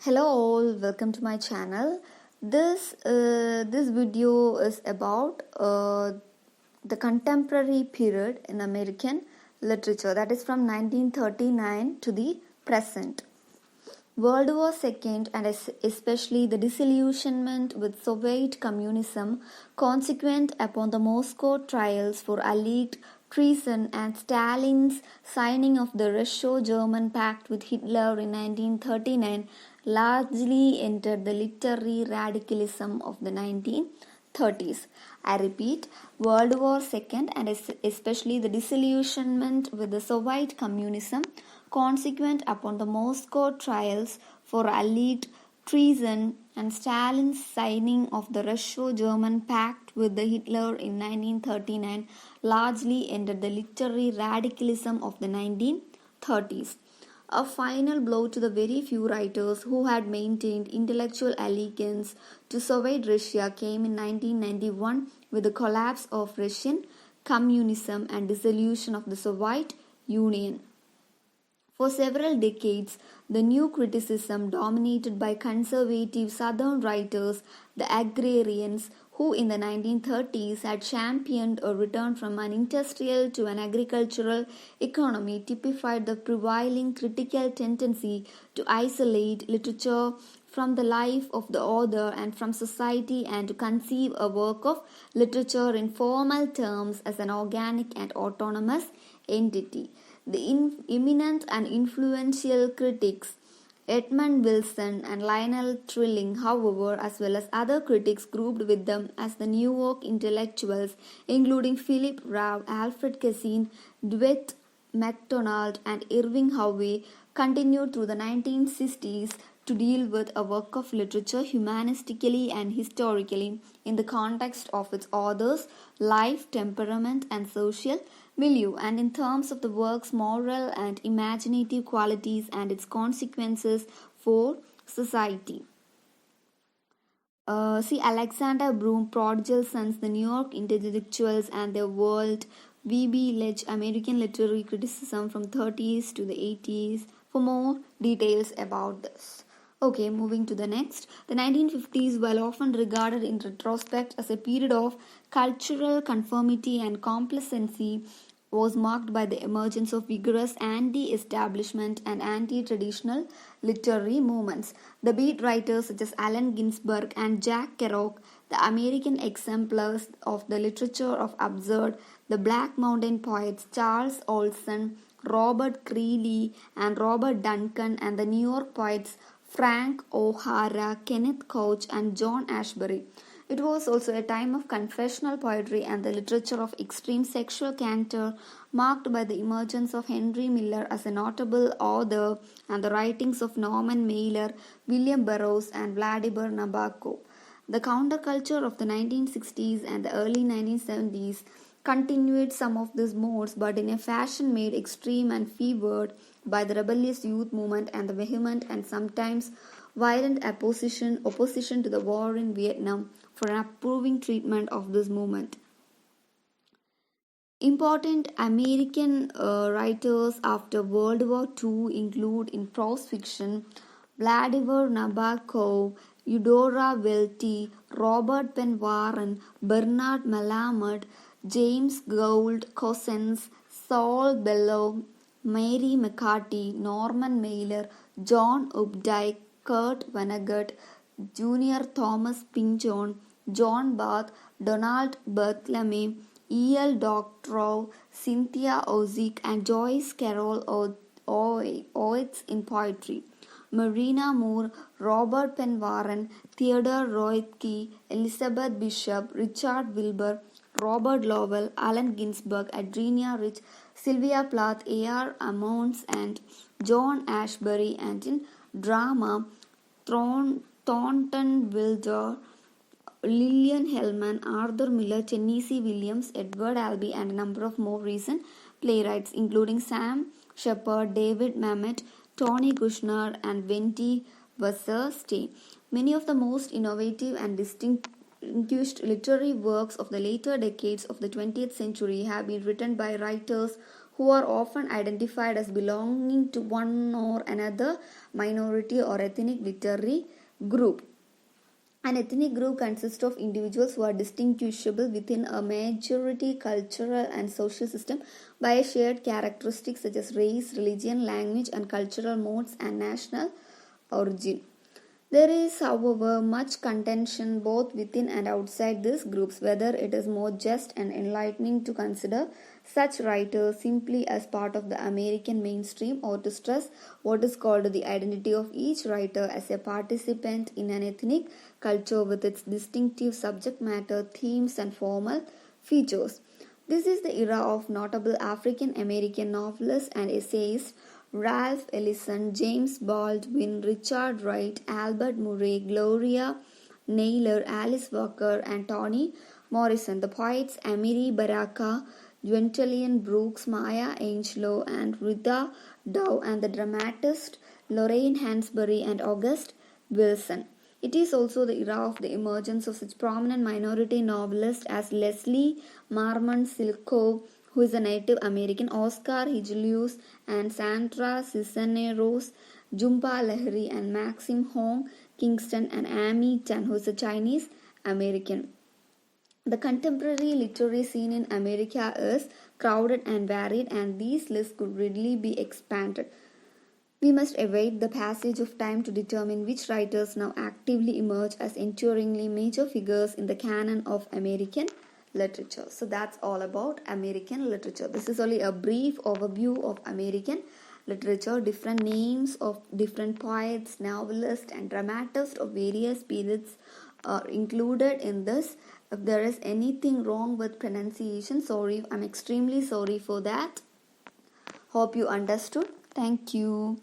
Hello all, welcome to my channel. This video is about the contemporary period in American literature, that is from 1939 to the present. World War II and especially the disillusionment with Soviet communism consequent upon the Moscow trials for alleged treason and Stalin's signing of the Russo-German pact with Hitler in 1939 largely entered the literary radicalism of the 1930s. I repeat, World War II and especially the disillusionment with the Soviet communism consequent upon the Moscow trials for alleged treason and Stalin's signing of the Russo-German pact with the Hitler in 1939 largely ended the literary radicalism of the 1930s. A final blow to the very few writers who had maintained intellectual allegiance to Soviet Russia came in 1991 with the collapse of Russian communism and dissolution of the Soviet Union. For several decades, the new criticism, dominated by conservative Southern writers, the agrarians, who in the 1930s had championed a return from an industrial to an agricultural economy, typified the prevailing critical tendency to isolate literature from the life of the author and from society, and to conceive a work of literature in formal terms as an organic and autonomous entity. The eminent and influential critics Edmund Wilson and Lionel Trilling, however, as well as other critics grouped with them as the New York intellectuals, including Philip Rao, Alfred Cassin, DeWitt MacDonald, and Irving Howe, continued through the 1960s to deal with a work of literature humanistically and historically in the context of its author's life, temperament, and social milieu, and in terms of the work's moral and imaginative qualities and its consequences for society. See Alexander Bloom, Prodigal Sons, The New York Intellectuals and Their World, V.B. Ledge, American Literary Criticism from 30s to the 80s for more details about this. Okay, moving to the next. The 1950s, while often regarded in retrospect as a period of cultural conformity and complacency, was marked by the emergence of vigorous anti-establishment and anti-traditional literary movements. The beat writers such as Allen Ginsberg and Jack Kerouac, the American exemplars of the literature of absurd, the Black Mountain poets Charles Olson, Robert Creeley, and Robert Duncan, and the New York poets Frank O'Hara, Kenneth Couch, and John Ashbery. It was also a time of confessional poetry and the literature of extreme sexual candor, marked by the emergence of Henry Miller as a notable author and the writings of Norman Mailer, William Burroughs, and Vladimir Nabokov. The counterculture of the 1960s and the early 1970s continued some of these modes, but in a fashion made extreme and fevered by the rebellious youth movement and the vehement and sometimes violent opposition to the war in Vietnam for an approving treatment of this movement. Important American writers after World War II include in prose fiction Vladimir Nabokov, Eudora Welty, Robert Penn Warren, Bernard Malamud, James Gould Cousins, Saul Bellow, Mary McCarthy, Norman Mailer, John Updike, Kurt Vonnegut, Jr. Thomas Pynchon, John Barth, Donald Barthelme, E.L. Doctorow, Cynthia Ozick, and Joyce Carol Oates in poetry. Marina Moore, Robert Penn Warren, Theodore Roethke, Elizabeth Bishop, Richard Wilbur, Robert Lowell, Allen Ginsberg, Adrienne Rich, Sylvia Plath, A.R. Ammons, and John Ashbery, and in drama, Thornton Wilder, Lillian Hellman, Arthur Miller, Tennessee Williams, Edward Albee, and a number of more recent playwrights, including Sam Shepard, David Mamet, Tony Kushner, and Wendy Wasserstein. Many of the most innovative and distinguished literary works of the later decades of the 20th century have been written by writers who are often identified as belonging to one or another minority or ethnic literary group. An ethnic group consists of individuals who are distinguishable within a majority cultural and social system by a shared characteristics such as race, religion, language, and cultural modes and national origin. There is, however, much contention both within and outside these groups whether it is more just and enlightening to consider such writers simply as part of the American mainstream or to stress what is called the identity of each writer as a participant in an ethnic culture with its distinctive subject matter, themes, and formal features. This is the era of notable African American novelists and essayists Ralph Ellison, James Baldwin, Richard Wright, Albert Murray, Gloria Naylor, Alice Walker, and Toni Morrison, the poets Amiri Baraka, Gwendolyn Brooks, Maya Angelou, and Rita Dow, and the dramatist Lorraine Hansberry and August Wilson. It is also the era of the emergence of such prominent minority novelists as Leslie Marmon Silko, who is a Native American, Oscar Hijelius, and Sandra Cisneros, Jhumpa Lahiri, and Maxine Hong Kingston, and Amy Tan, who is a Chinese American. The contemporary literary scene in America is crowded and varied, and these lists could readily be expanded. We must await the passage of time to determine which writers now actively emerge as enduringly major figures in the canon of American literature. So that's all about American literature. This is only a brief overview of American literature. Different names of different poets, novelists, and dramatists of various periods are included in this. If there is anything wrong with pronunciation, sorry, I'm extremely sorry for that. Hope you understood. Thank you.